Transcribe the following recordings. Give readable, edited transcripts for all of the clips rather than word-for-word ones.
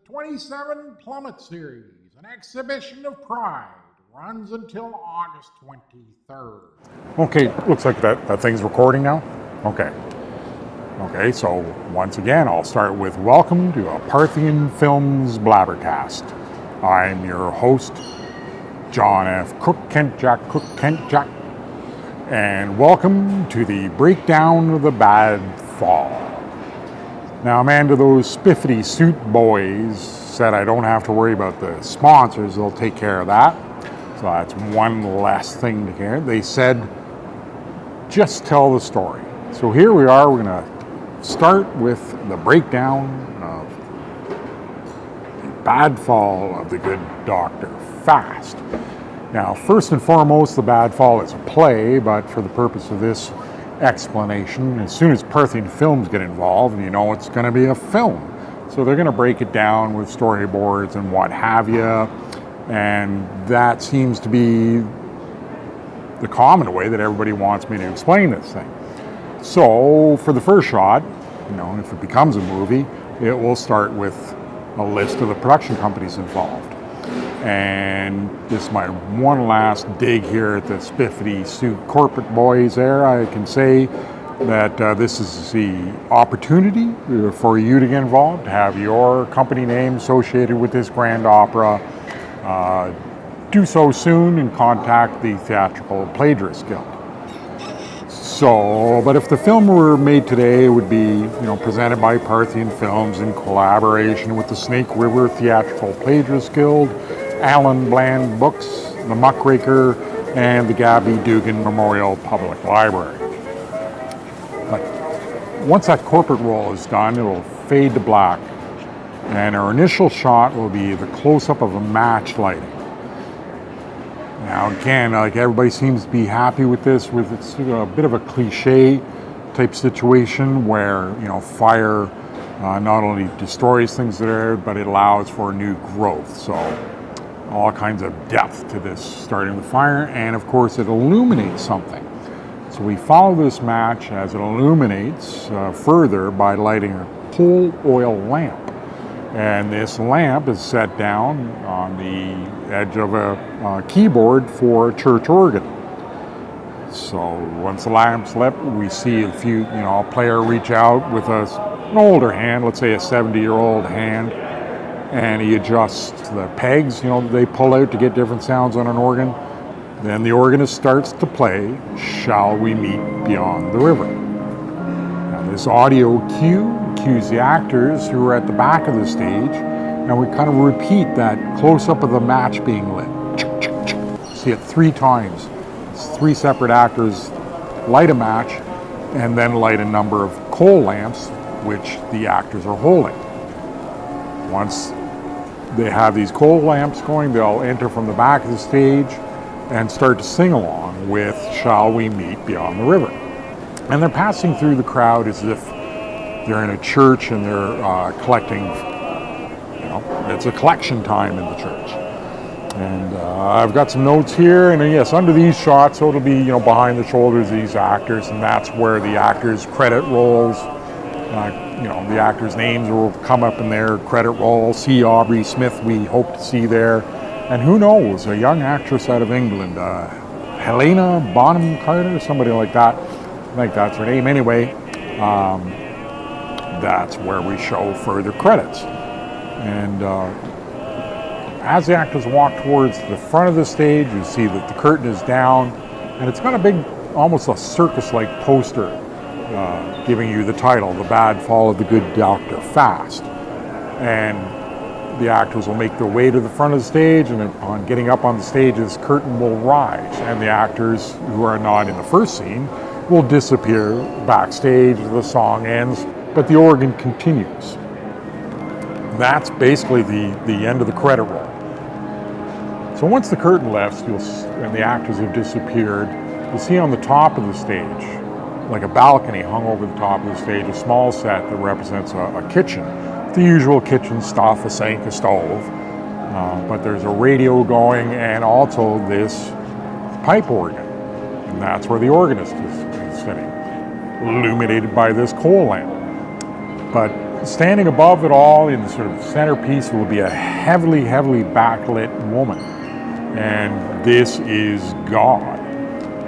27 Plummet Series, an exhibition of pride, runs until August 23rd. Okay, looks like that thing's recording now. Okay, so once again, I'll start with welcome to a Parthian Films Blabbercast. I'm your host, John F. Cook Kent Jack, and welcome to the breakdown of the bad fall. Now, Amanda, those spiffity suit boys said I don't have to worry about the sponsors, they'll take care of that. So that's one less thing to care. They said, just tell the story. So here we are, we're going to start with the breakdown of the bad fall of the good Dr. Fast. Now, first and foremost, the bad fall is a play, but for the purpose of this explanation, as soon as Parthian Films get involved, you know it's going to be a film. So they're going to break it down with storyboards and what have you, and that seems to be the common way that everybody wants me to explain this thing. So for the first shot, you know, if it becomes a movie, it will start with a list of the production companies involved. And this is my one last dig here at the spiffity suit corporate boys there. I can say that this is the opportunity for you to get involved, to have your company name associated with this grand opera. Do so soon and contact the Theatrical Plagiarist Guild. So, but if the film were made today, it would be, you know, presented by Parthian Films in collaboration with the Snake River Theatrical Plagiarist Guild, Alan Bland Books, the Muckraker, and the Gabby Dugan Memorial Public Library. But once that corporate roll is done, it will fade to black, and our initial shot will be the close-up of a match lighting. Now again, like everybody seems to be happy with this, with it's a bit of a cliche type situation where, you know, fire not only destroys things that are there, but it allows for new growth. So all kinds of depth to this starting the fire, and of course it illuminates something. So we follow this match as it illuminates further by lighting a coal oil lamp. And this lamp is set down on the edge of a keyboard for a church organ. So once the lamp's lit, we see a player reach out with an older hand, let's say a 70-year-old hand, and he adjusts the pegs, they pull out to get different sounds on an organ. Then the organist starts to play "Shall We Meet Beyond the River." Now this audio cue cues the actors who are at the back of the stage, and we kind of repeat that close-up of the match being lit. See it 3 times. It's 3 separate actors light a match and then light a number of coal lamps which the actors are holding. Once they have these coal lamps going, they'll enter from the back of the stage and start to sing along with "Shall We Meet Beyond the River." And they're passing through the crowd as if they're in a church and they're collecting, it's a collection time in the church. And I've got some notes here, and yes, under these shots, so it'll be, behind the shoulders of these actors, and that's where the actors' credit rolls, the actors' names will come up in their credit roll. See Aubrey Smith, we hope to see there. And who knows, a young actress out of England, Helena Bonham Carter, somebody like that. I think that's her name. Anyway, that's where we show further credits. And as the actors walk towards the front of the stage, you see that the curtain is down, and it's got a big, almost a circus-like poster giving you the title, "The Bad Fall of the Good Dr. Fast." And the actors will make their way to the front of the stage, and upon getting up on the stage, this curtain will rise, and the actors who are not in the first scene will disappear backstage. The song ends, but the organ continues. That's basically the end of the credit roll. So once the curtain lifts, and the actors have disappeared, you'll see on the top of the stage, like a balcony hung over the top of the stage, a small set that represents a kitchen. The usual kitchen stuff, a sink, a stove, but there's a radio going, and also this pipe organ, and that's where the organist is sitting, illuminated by this coal lamp. But standing above it all in the sort of centerpiece will be a heavily, heavily backlit woman. And this is God.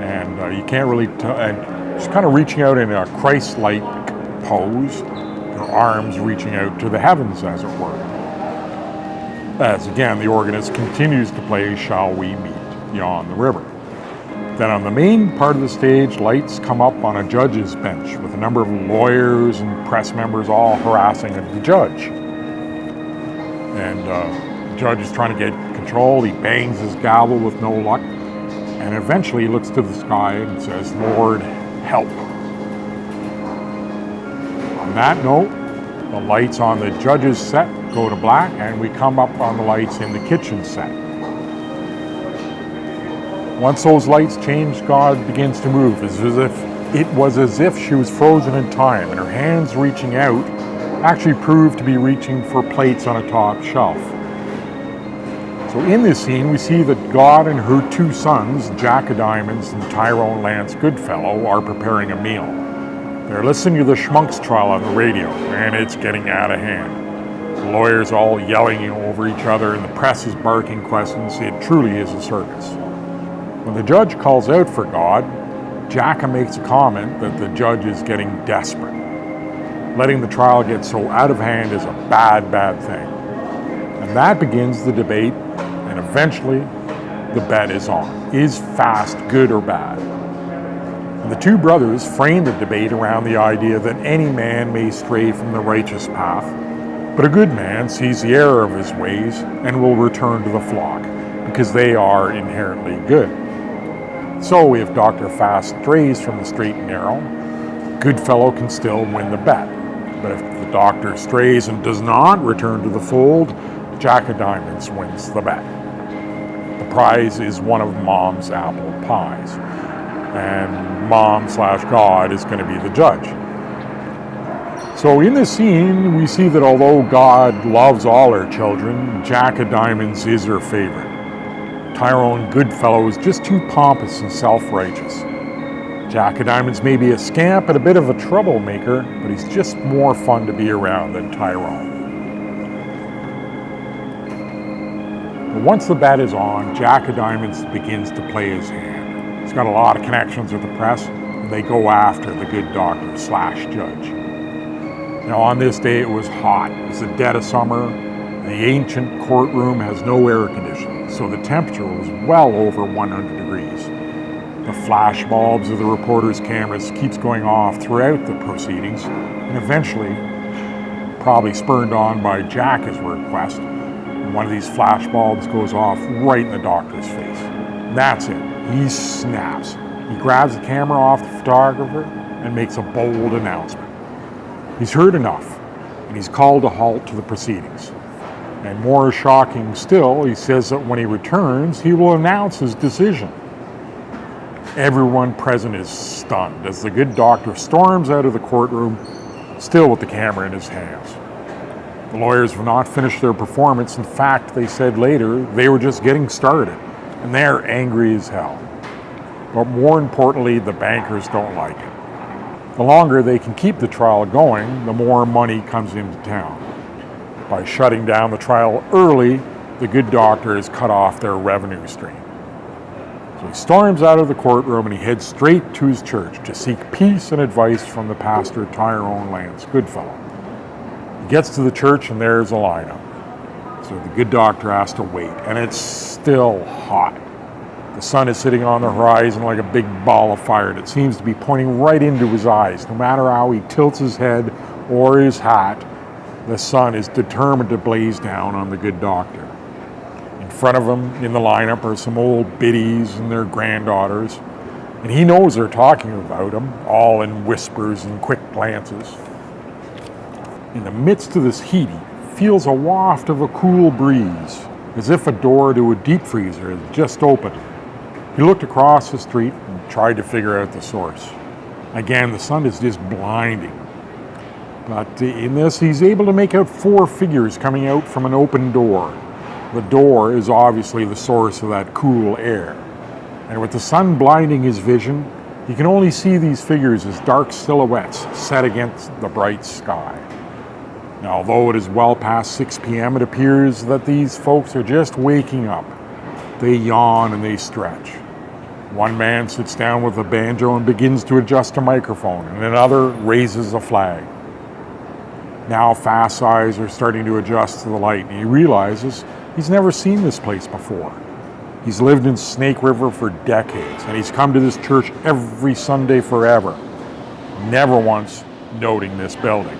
And you can't really tell, and she's kind of reaching out in a Christ-like pose, her arms reaching out to the heavens, as it were. As again, the organist continues to play Shall We Meet Beyond the River. Then on the main part of the stage, lights come up on a judge's bench with a number of lawyers and press members all harassing the judge. And the judge is trying to get control. He bangs his gavel with no luck. And eventually he looks to the sky and says, Lord, help. On that note, the lights on the judge's set go to black, and we come up on the lights in the kitchen set. Once those lights change, God begins to move. It was as if she was frozen in time, and her hands reaching out actually proved to be reaching for plates on a top shelf. So in this scene, we see that God and her two sons, Jack of Diamonds and Tyrone Lance Goodfellow, are preparing a meal. They're listening to the Schmunks trial on the radio, and it's getting out of hand. The lawyers are all yelling over each other, and the press is barking questions. It truly is a circus. When the judge calls out for God, Jacka makes a comment that the judge is getting desperate. Letting the trial get so out of hand is a bad, bad thing. And that begins the debate, and eventually the bet is on. Is fast good or bad? And the two brothers frame the debate around the idea that any man may stray from the righteous path, but a good man sees the error of his ways and will return to the flock, because they are inherently good. So if Dr. Fast strays from the straight and narrow, Goodfellow can still win the bet. But if the doctor strays and does not return to the fold, Jack of Diamonds wins the bet. The prize is one of Mom's apple pies, and Mom/God is going to be the judge. So in this scene, we see that although God loves all her children, Jack of Diamonds is her favorite. Tyrone Goodfellow is just too pompous and self-righteous. Jack of Diamonds may be a scamp and a bit of a troublemaker, but he's just more fun to be around than Tyrone. But once the bet is on, Jack of Diamonds begins to play his hand. He's got a lot of connections with the press, and they go after the good doctor/judge. Now on this day it was hot. It was the dead of summer. The ancient courtroom has no air conditioning, so the temperature was well over 100 degrees. The flash bulbs of the reporters' cameras keeps going off throughout the proceedings, and eventually, probably spurred on by Jack's request, one of these flash bulbs goes off right in the doctor's face. That's it. He snaps. He grabs the camera off the photographer and makes a bold announcement. He's heard enough, and he's called a halt to the proceedings. And more shocking still, he says that when he returns, he will announce his decision. Everyone present is stunned as the good doctor storms out of the courtroom, still with the camera in his hands. The lawyers have not finished their performance. In fact, they said later they were just getting started, and they're angry as hell. But more importantly, the bankers don't like it. The longer they can keep the trial going, the more money comes into town. By shutting down the trial early, the good doctor has cut off their revenue stream. So he storms out of the courtroom and he heads straight to his church to seek peace and advice from the pastor Tyrone Lance Goodfellow. He gets to the church and there's a lineup. So the good doctor has to wait, and it's still hot. The sun is sitting on the horizon like a big ball of fire that seems to be pointing right into his eyes. No matter how he tilts his head or his hat, the sun is determined to blaze down on the good doctor. In front of him in the lineup are some old biddies and their granddaughters, and he knows they're talking about him, all in whispers and quick glances. In the midst of this heat, he feels a waft of a cool breeze, as if a door to a deep freezer had just opened. He looked across the street and tried to figure out the source. Again, the sun is just blinding. But in this, he's able to make out 4 figures coming out from an open door. The door is obviously the source of that cool air. And with the sun blinding his vision, he can only see these figures as dark silhouettes set against the bright sky. Now, although it is well past 6 p.m., it appears that these folks are just waking up. They yawn and they stretch. One man sits down with a banjo and begins to adjust a microphone, and another raises a flag. Now Fast's eyes are starting to adjust to the light, and he realizes he's never seen this place before. He's lived in Snake River for decades, and he's come to this church every Sunday forever, never once noting this building.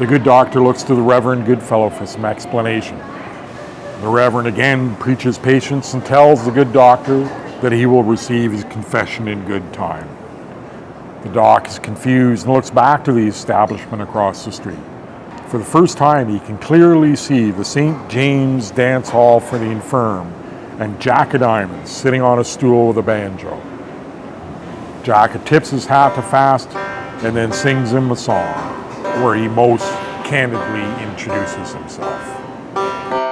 The good doctor looks to the Reverend Goodfellow for some explanation. The Reverend again preaches patience and tells the good doctor that he will receive his confession in good time. The doc is confused and looks back to the establishment across the street. For the first time, he can clearly see the St. James Dance Hall for the Infirm and Jack of Diamonds sitting on a stool with a banjo. Jack tips his hat to Fast and then sings him a song where he most candidly introduces himself.